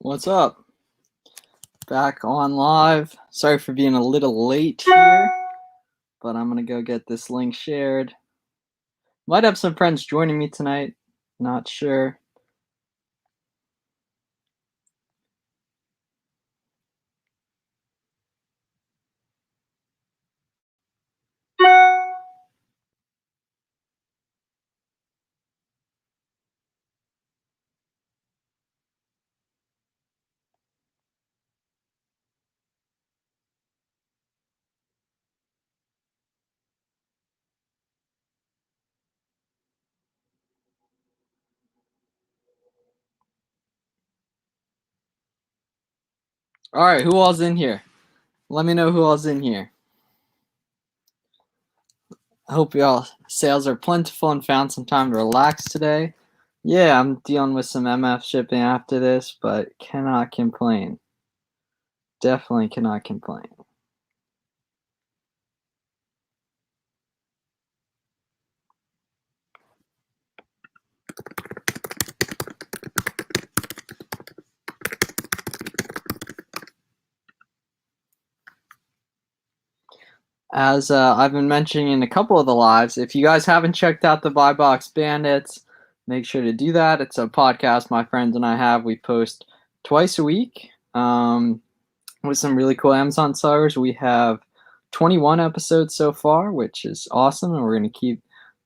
What's up? Back on live. Sorry for being a little late here, but I'm gonna go get this link shared. Might have some friends joining me tonight. Not sure. All right, who all's in here? Let me know who all's in here. I hope y'all sales are plentiful and found some time to relax today. Yeah, I'm dealing with some MF shipping after this, but cannot complain. Definitely cannot complain. As I've been mentioning in a couple of the lives, if you guys haven't checked out the Buy Box Bandits, make sure to do that. It's a podcast my friends and I have. We post twice a week with some really cool Amazon sellers. We have 21 episodes so far, which is awesome, and we're going to keep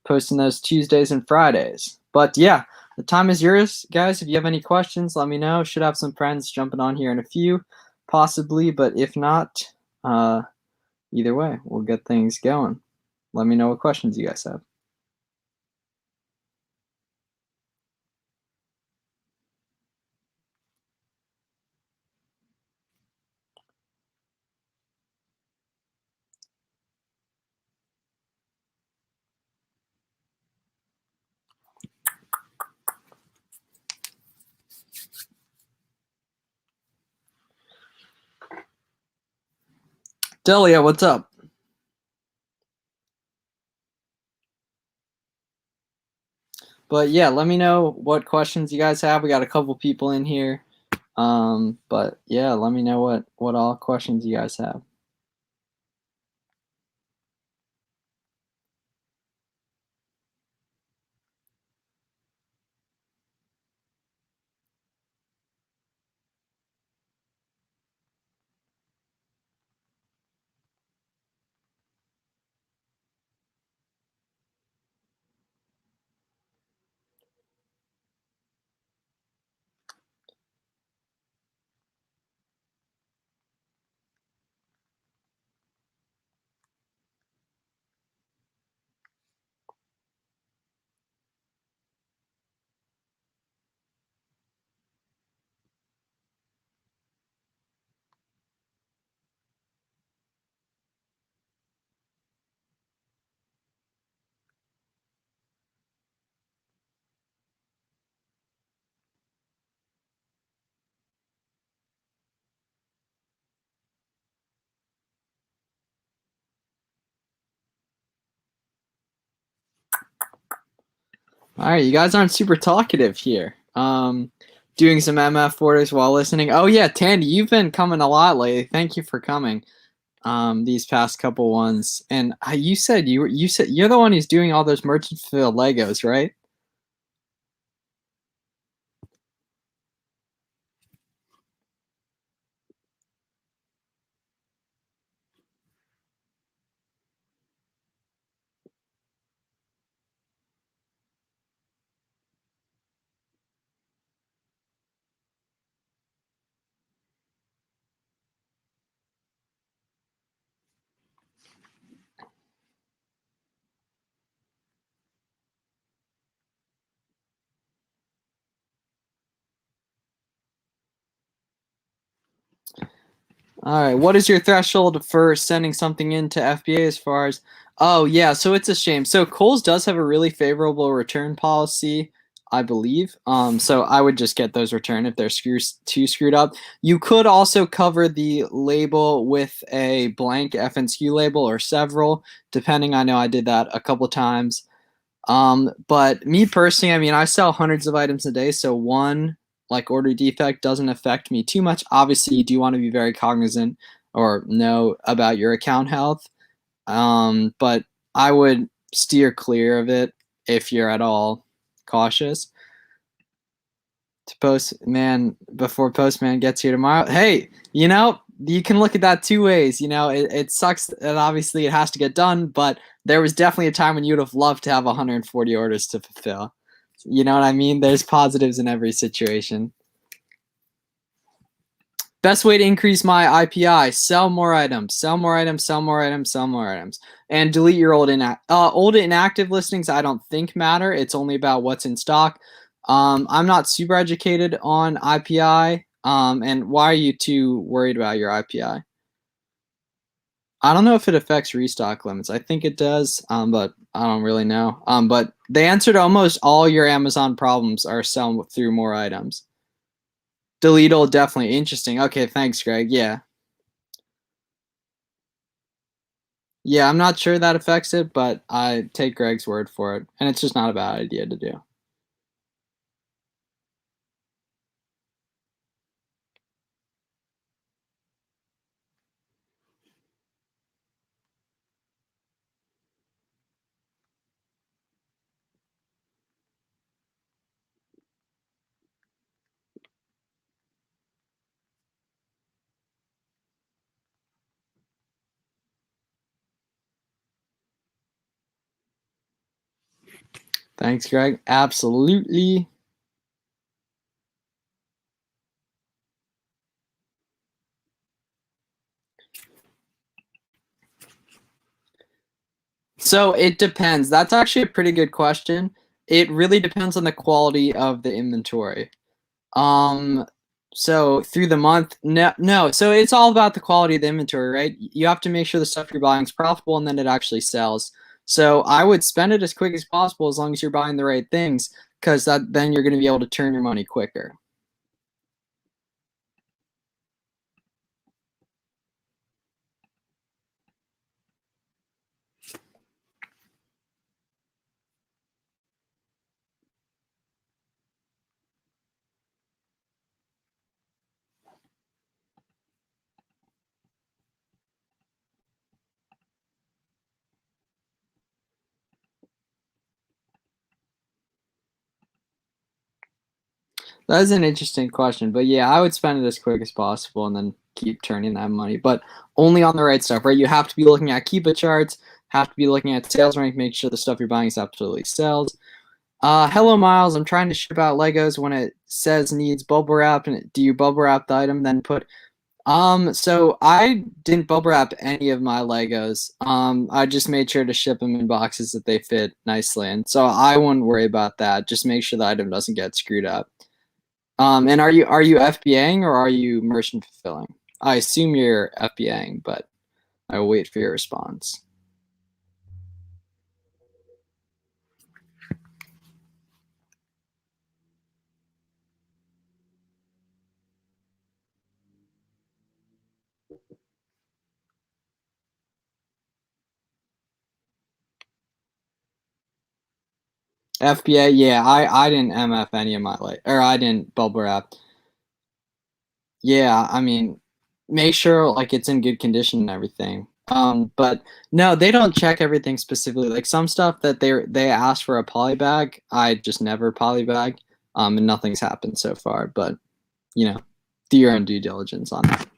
posting those Tuesdays and Fridays. But yeah, the time is yours, guys. If you have any questions, let me know. Should have some friends jumping on here in a few, possibly, but if not, either way, we'll get things going. Let me know what questions you guys have. Delia, what's up? But yeah, let me know what questions you guys have. We got a couple people in here. But yeah, let me know what all questions you guys have. All right, you guys aren't super talkative here. Doing some MF orders while listening. Oh yeah, Tandy, you've been coming a lot lately. Thank you for coming. These past couple ones, and you said you're the one who's doing all those Merchantville Legos, right? All right. What is your threshold for sending something into FBA as far as? Oh yeah, so it's a shame. So Kohl's does have a really favorable return policy, I believe. So I would just get those returned if they're too screwed up. You could also cover the label with a blank FNSKU label or several, depending. I know I did that a couple times. But me personally, I mean, I sell hundreds of items a day, so one like order defect doesn't affect me too much. Obviously, you do want to be very cognizant or know about your account health. But I would steer clear of it if you're at all cautious. To Postman before Postman gets here tomorrow. Hey, you can look at that two ways. It sucks that obviously it has to get done, but there was definitely a time when you would have loved to have 140 orders to fulfill. You know what I mean? There's positives in every situation. Best way to increase my IPI: sell more items, sell more items, sell more items, sell more items, and delete your old inactive listings. I don't think matter. It's only about what's in stock. I'm not super educated on IPI. And why are you too worried about your IPI? I don't know if it affects restock limits. I think it does, but I don't really know. But the answer to almost all your Amazon problems are sell through more items. Delete old, definitely. Interesting. Okay, thanks, Greg. Yeah. Yeah, I'm not sure that affects it, but I take Greg's word for it. And it's just not a bad idea to do. Thanks, Greg. Absolutely. So it depends. That's actually a pretty good question. It really depends on the quality of the inventory. So through the month, no. So it's all about the quality of the inventory, right? You have to make sure the stuff you're buying is profitable and then it actually sells. So I would spend it as quick as possible as long as you're buying the right things, because then you're going to be able to turn your money quicker. That is an interesting question, but yeah, I would spend it as quick as possible and then keep turning that money, but only on the right stuff, right? You have to be looking at Keepa charts, have to be looking at sales rank, make sure the stuff you're buying is absolutely sells. Hello, Miles. I'm trying to ship out Legos when it says needs bubble wrap, and do you bubble wrap the item then put? So I didn't bubble wrap any of my Legos. I just made sure to ship them in boxes that they fit nicely, and so I wouldn't worry about that. Just make sure the item doesn't get screwed up. And are you FBAing or are you merchant fulfilling? I assume you're FBAing, but I will wait for your response. FBA, yeah, I didn't MF any of my I didn't bubble wrap. Yeah, I mean, make sure like it's in good condition and everything. But no, they don't check everything specifically. Like some stuff that they ask for a poly bag, I just never poly bag. And nothing's happened so far. But do your own due diligence on that.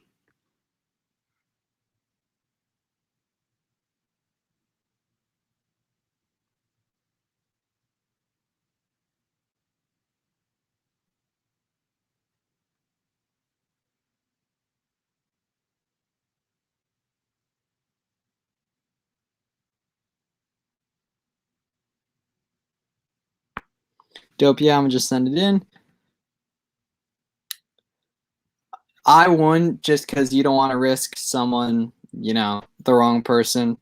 Dope. Yeah, I'm gonna just send it in. I wouldn't, just because you don't want to risk someone, the wrong person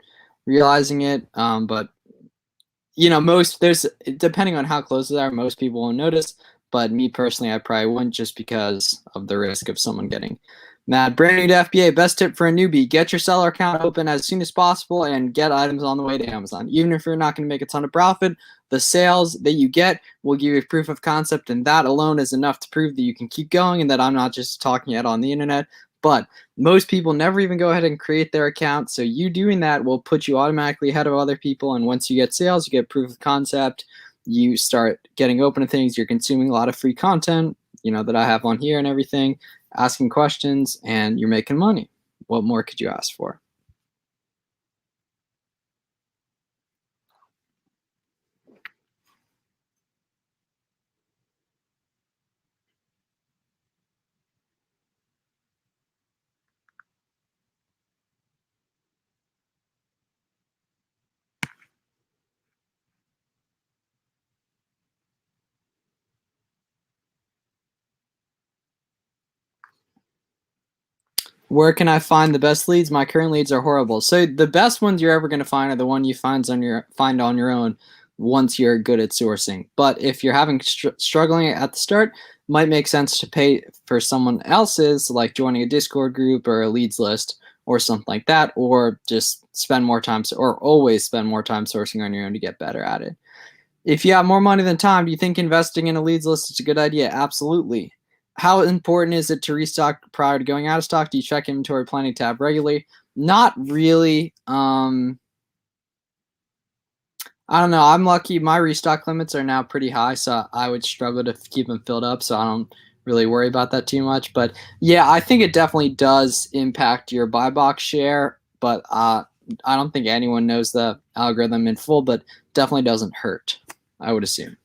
realizing it. But there's depending on how close they are, most people won't notice. But me personally, I probably wouldn't, just because of the risk of someone getting mad. Brand new to FBA, best tip for a newbie: get your seller account open as soon as possible and get items on the way to Amazon. Even if you're not going to make a ton of profit, the sales that you get will give you proof of concept, and that alone is enough to prove that you can keep going and that I'm not just talking it on the internet. But most people never even go ahead and create their account, so you doing that will put you automatically ahead of other people, and once you get sales, you get proof of concept, you start getting open to things, you're consuming a lot of free content, that I have on here and everything, asking questions, and you're making money. What more could you ask for? Where can I find the best leads? My current leads are horrible. So the best ones you're ever going to find are the one you find on your own once you're good at sourcing. But if you're having struggling at the start, might make sense to pay for someone else's, like joining a Discord group or a leads list or something like that, or just spend more time or always spend more time sourcing on your own to get better at it. If you have more money than time, do you think investing in a leads list is a good idea? Absolutely. How important is it to restock prior to going out of stock? Do you check inventory planning tab regularly? Not really. I don't know. I'm lucky. My restock limits are now pretty high, so I would struggle to keep them filled up, so I don't really worry about that too much. But yeah, I think it definitely does impact your buy box share, but I don't think anyone knows the algorithm in full, but definitely doesn't hurt, I would assume.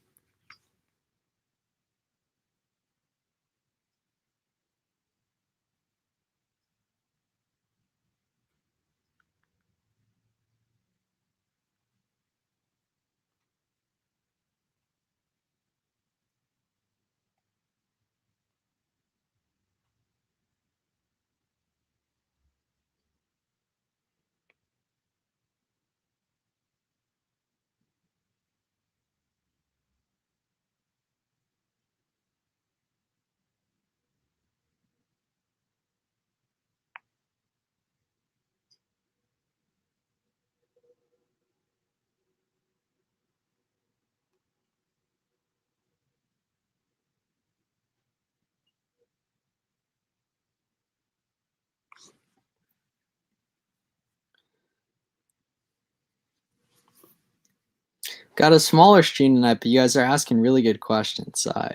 Got a smaller stream tonight, but you guys are asking really good questions, so I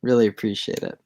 really appreciate it.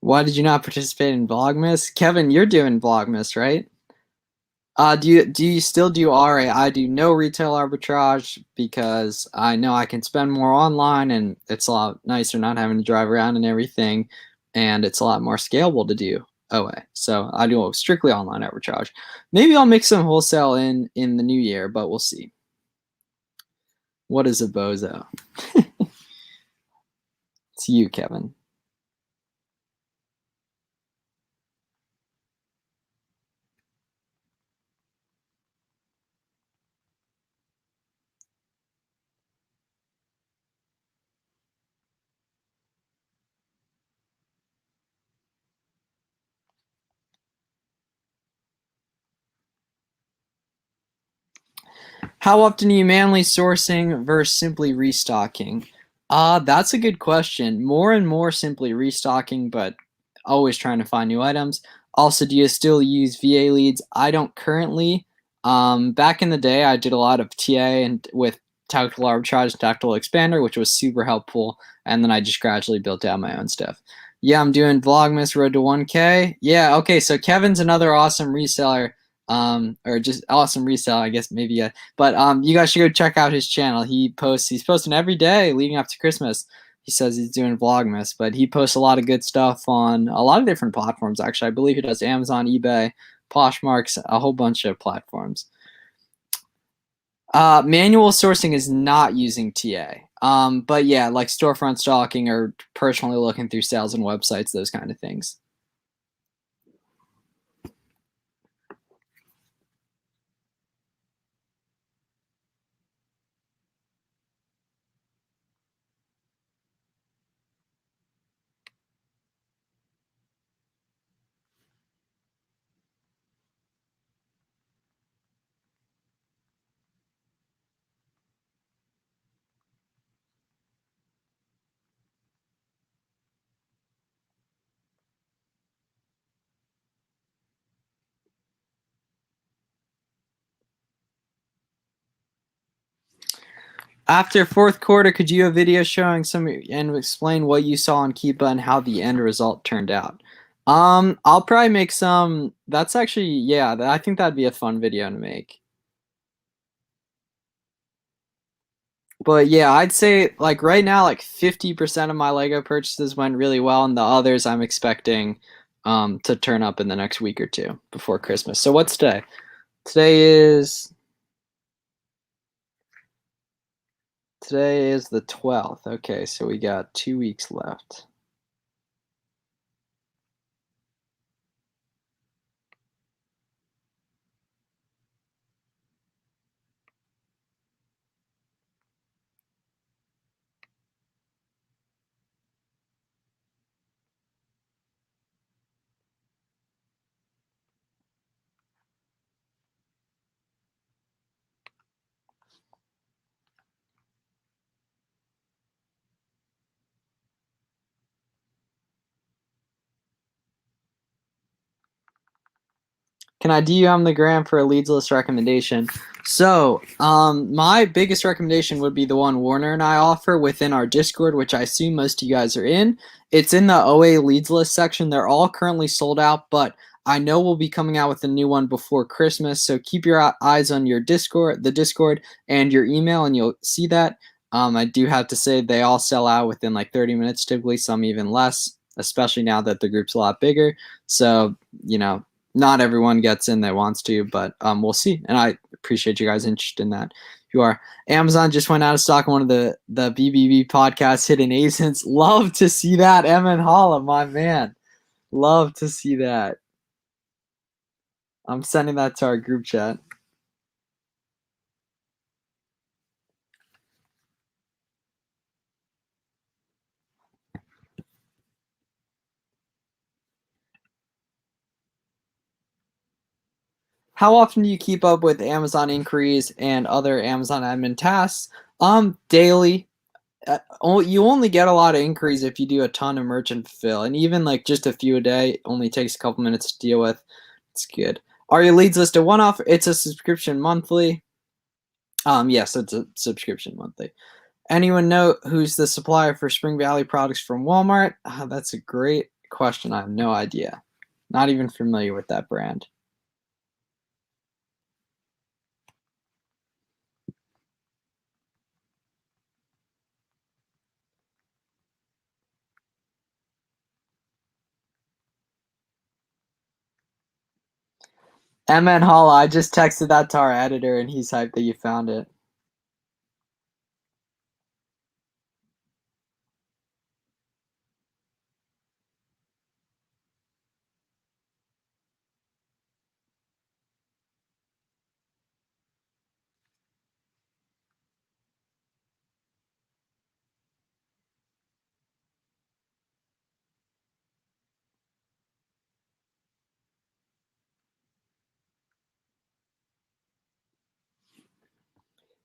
Why did you not participate in Vlogmas? Kevin, you're doing Vlogmas, right? Do you still do RA? I do no retail arbitrage because I know I can spend more online and it's a lot nicer not having to drive around and everything, and it's a lot more scalable to do OA. So I do strictly online arbitrage. Maybe I'll mix some wholesale in the new year, but we'll see. What is a bozo? It's you, Kevin. How often are you manually sourcing versus simply restocking? That's a good question. More and more simply restocking, but always trying to find new items. Also, do you still use VA leads? I don't currently. Back in the day, I did a lot of TA and with tactical arbitrage, tactical expander, which was super helpful. And then I just gradually built out my own stuff. Yeah, I'm doing Vlogmas Road to 1K. Yeah, okay, so Kevin's another awesome reseller. Or just awesome resale, I guess maybe. Yeah. But you guys should go check out his channel. He's posting every day leading up to Christmas. he says he's doing Vlogmas, but he posts a lot of good stuff on a lot of different platforms, actually. I believe he does Amazon, eBay, Poshmarks, a whole bunch of platforms. Manual sourcing is not using TA. But yeah, like storefront stalking or personally looking through sales and websites, those kind of things. After fourth quarter, could you have video showing some and explain what you saw on Keepa and how the end result turned out? I'll probably make some. That's actually, yeah, I think that'd be a fun video to make. But yeah, I'd say like right now, like 50% of my Lego purchases went really well, and the others I'm expecting to turn up in the next week or two before Christmas. So what's today? Today is the 12th. Okay, so we got 2 weeks left. Can I DM the gram for a leads list recommendation? So, my biggest recommendation would be the one Warner and I offer within our Discord, which I assume most of you guys are in. It's in the OA leads list section. They're all currently sold out, but I know we'll be coming out with a new one before Christmas. So keep your eyes on your Discord, the Discord, and your email, and you'll see that. I do have to say they all sell out within like 30 minutes, typically, some even less, especially now that the group's a lot bigger. So, not everyone gets in that wants to, but we'll see. And I appreciate you guys' interest in that. You are. Amazon just went out of stock on one of the BBB podcasts, Hidden Asins. Love to see that. Emin Holla, my man. Love to see that. I'm sending that to our group chat. How often do you keep up with Amazon inquiries and other Amazon admin tasks? Daily. You only get a lot of inquiries if you do a ton of merchant fulfill, and even like just a few a day only takes a couple minutes to deal with. It's good. Are your leads list a one-off? It's a subscription monthly. Yes, it's a subscription monthly. Anyone know who's the supplier for Spring Valley products from Walmart? That's a great question. I have no idea. Not even familiar with that brand. MN Holla, I just texted that to our editor and he's hyped that you found it.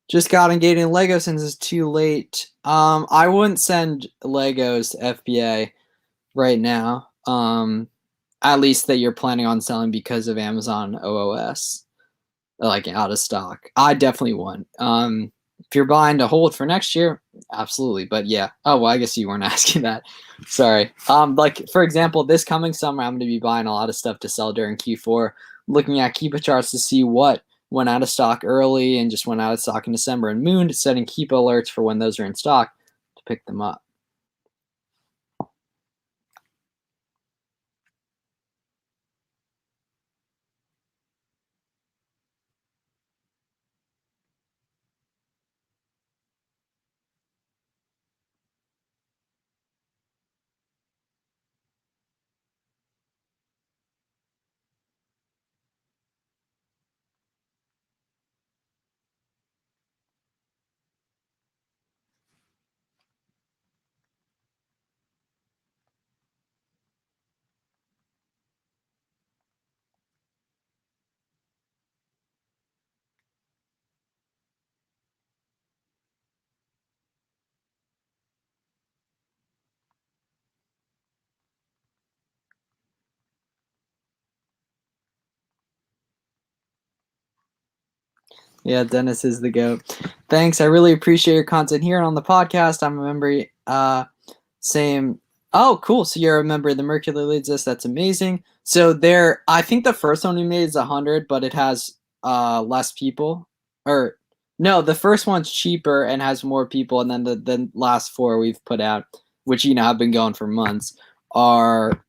Just got engaged in Lego since it's too late. I wouldn't send Legos to FBA right now. At least that you're planning on selling because of Amazon OOS, like out of stock. I definitely wouldn't. If you're buying to hold for next year, absolutely. But yeah. Oh well, I guess you weren't asking that. Sorry. Like for example, this coming summer, I'm going to be buying a lot of stuff to sell during Q4. Looking at Keepa charts to see what went out of stock early and just went out of stock in December, and Moon setting Keepa alerts for when those are in stock to pick them up. Yeah, Dennis is the GOAT. Thanks. I really appreciate your content here and on the podcast. I'm a member. Same. Oh, cool. So you're a member of the Mercury Leads List. That's amazing. So there, I think the first one we made is 100, but it has less people. Or no, the first one's cheaper and has more people, and then the last four we've put out, which have been going for months, are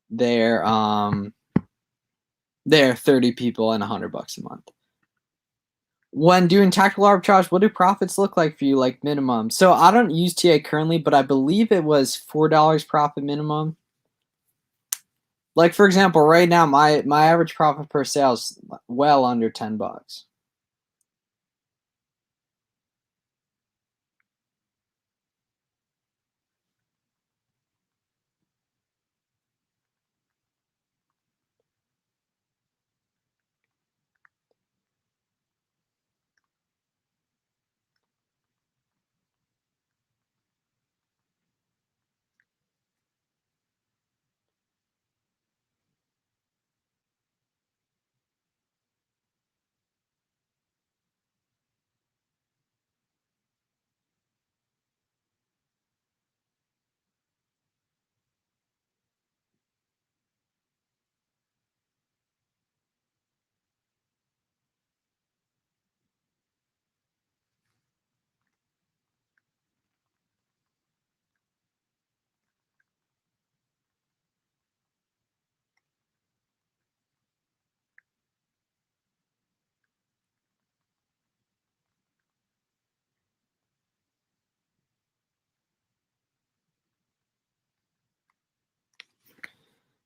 they're they're 30 people and $100 a month. When doing tactical arbitrage, what do profits look like for you, like minimum? So I don't use TA currently, but I believe it was $4 profit minimum. Like for example, right now my average profit per sale is well under $10.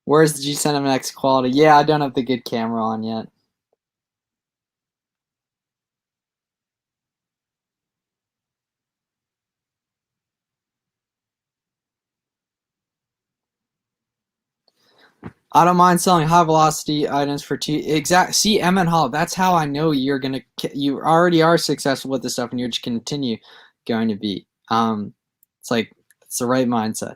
Where's the G7X quality? Yeah, I don't have the good camera on yet. I don't mind selling high velocity items for see M and Hall. That's how I know you already are successful with this stuff and you're just continue going to be. It's like it's the right mindset.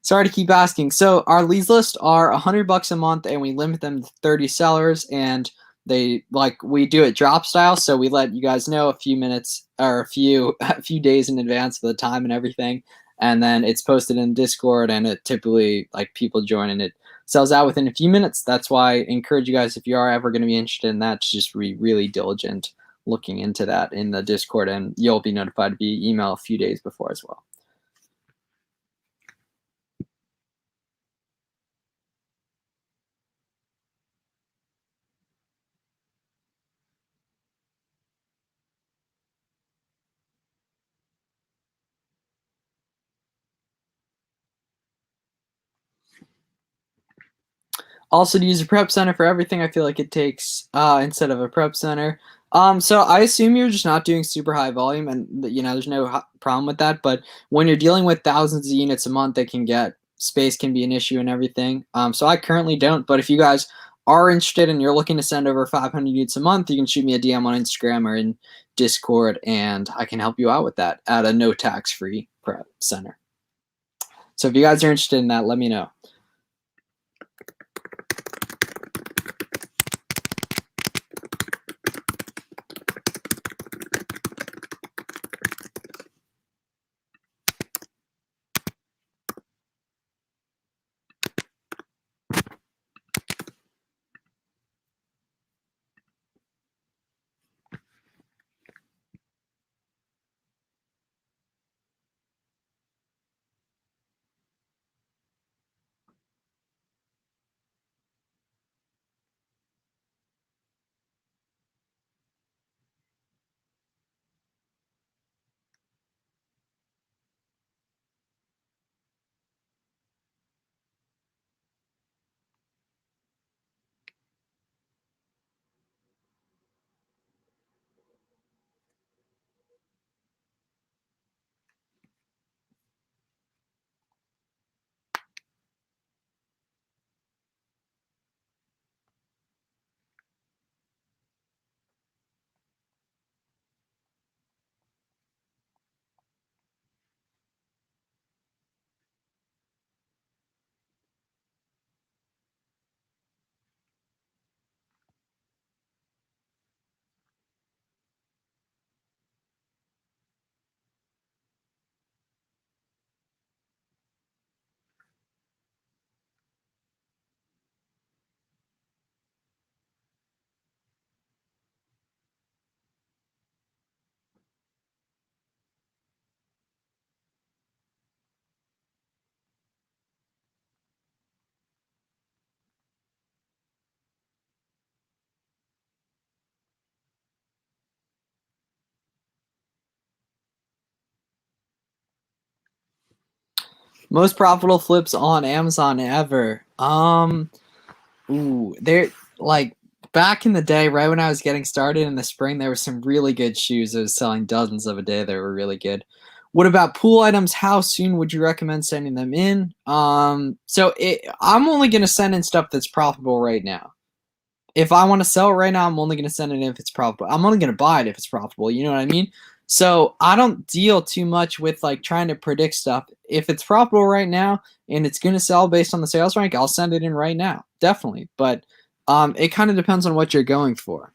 Sorry to keep asking. So our leads list are $100 a month and we limit them to 30 sellers and we do it drop style. So we let you guys know a few minutes or a few days in advance of the time and everything. And then it's posted in Discord and it typically people join and it sells out within a few minutes. That's why I encourage you guys, if you are ever going to be interested in that, to just be really diligent looking into that in the Discord, and you'll be notified via email a few days before as well. Also, to use a prep center for everything, I feel like it takes instead of a prep center. So I assume you're just not doing super high volume, and there's no problem with that. But when you're dealing with thousands of units a month, space can be an issue and everything. So I currently don't. But if you guys are interested and you're looking to send over 500 units a month, you can shoot me a DM on Instagram or in Discord, and I can help you out with that at a no tax free prep center. So if you guys are interested in that, let me know. Most profitable flips on Amazon ever. They're like back in the day, right when I was getting started in the spring, there were some really good shoes that was selling dozens of a day that were really good. What about pool items? How soon would you recommend sending them in? I'm only gonna send in stuff that's profitable right now. If I want to sell it right now, I'm only going to send it if it's profitable. I'm only going to buy it if it's profitable. You know what I mean? So I don't deal too much with like trying to predict stuff. If it's profitable right now and it's going to sell based on the sales rank, I'll send it in right now, definitely. But it kind of depends on what you're going for.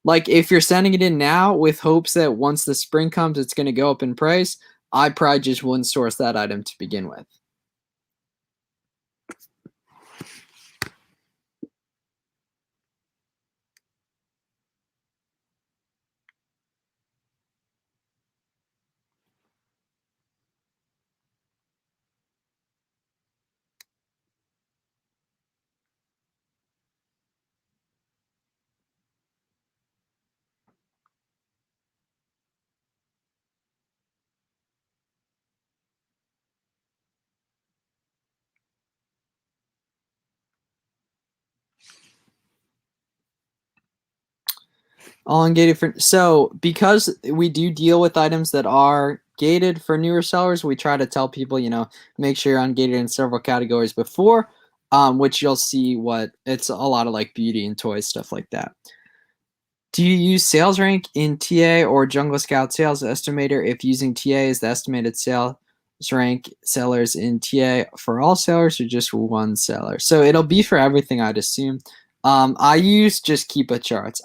Like if you're sending it in now with hopes that once the spring comes, it's going to go up in price, I probably just wouldn't source that item to begin with. All ungated for so because we do deal with items that are gated for newer sellers, we try to tell people, make sure you're ungated in several categories before, which you'll see what it's a lot of like beauty and toys, stuff like that. Do you use sales rank in TA or Jungle Scout sales estimator if using TA is the estimated sales rank sellers in TA for all sellers or just one seller? So it'll be for everything, I'd assume. I use just Keepa charts.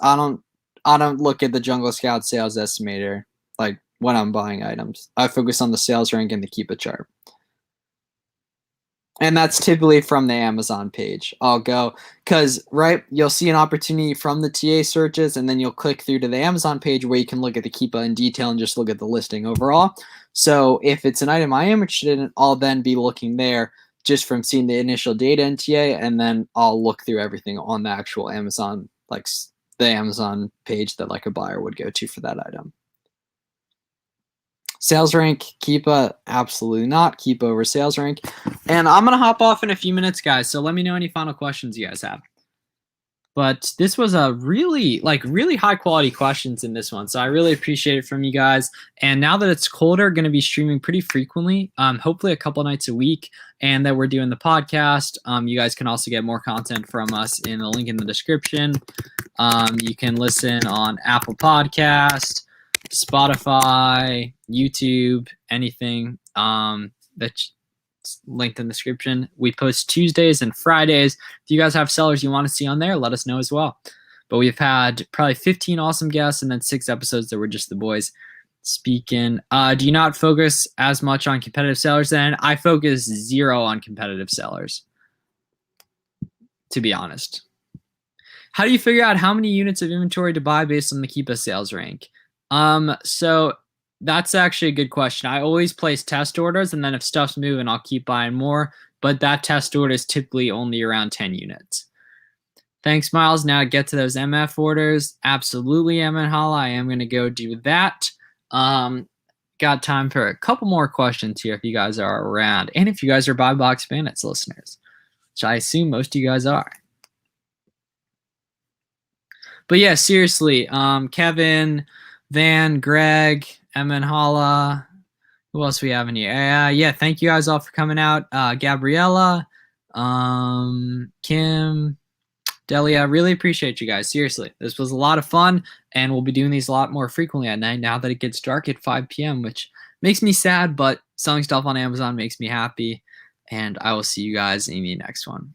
I don't look at the Jungle Scout sales estimator like when I'm buying items. I focus on the sales rank and the Keepa chart. And that's typically from the Amazon page. I'll go because you'll see an opportunity from the TA searches, and then you'll click through to the Amazon page where you can look at the Keepa in detail and just look at the listing overall. So if it's an item I am interested in, I'll then be looking there just from seeing the initial data in TA, and then I'll look through everything on the actual Amazon, like the Amazon page that like a buyer would go to for that item. Sales rank, Keepa, absolutely not. Keepa over sales rank. And I'm going to hop off in a few minutes, guys. So let me know any final questions you guys have. But this was a really high quality questions in this one. So I really appreciate it from you guys. And now that it's colder, going to be streaming pretty frequently, hopefully a couple nights a week. And that we're doing the podcast. You guys can also get more content from us in the link in the description. You can listen on Apple Podcast, Spotify, YouTube, anything that's linked in the description. We post Tuesdays and Fridays. If you guys have sellers you want to see on there, let us know as well. But we've had probably 15 awesome guests and then 6 episodes that were just the boys speaking. Do you not focus as much on competitive sellers then? I focus 0 on competitive sellers, to be honest. How do you figure out how many units of inventory to buy based on the Keepa sales rank? So that's actually a good question. I always place test orders, and then if stuff's moving, I'll keep buying more. But that test order is typically only around 10 units. Thanks, Miles. Now get to those MF orders. Absolutely, MN Holla. I am going to go do that. Got time for a couple more questions here if you guys are around. And if you guys are Buy Box Bandits listeners, which I assume most of you guys are. But yeah, seriously, Kevin, Van, Greg, MN Holla, who else we have in here? Yeah, thank you guys all for coming out. Gabriella, Kim, Delia, really appreciate you guys. Seriously, this was a lot of fun, and we'll be doing these a lot more frequently at night now that it gets dark at 5 p.m., which makes me sad, but selling stuff on Amazon makes me happy, and I will see you guys in the next one.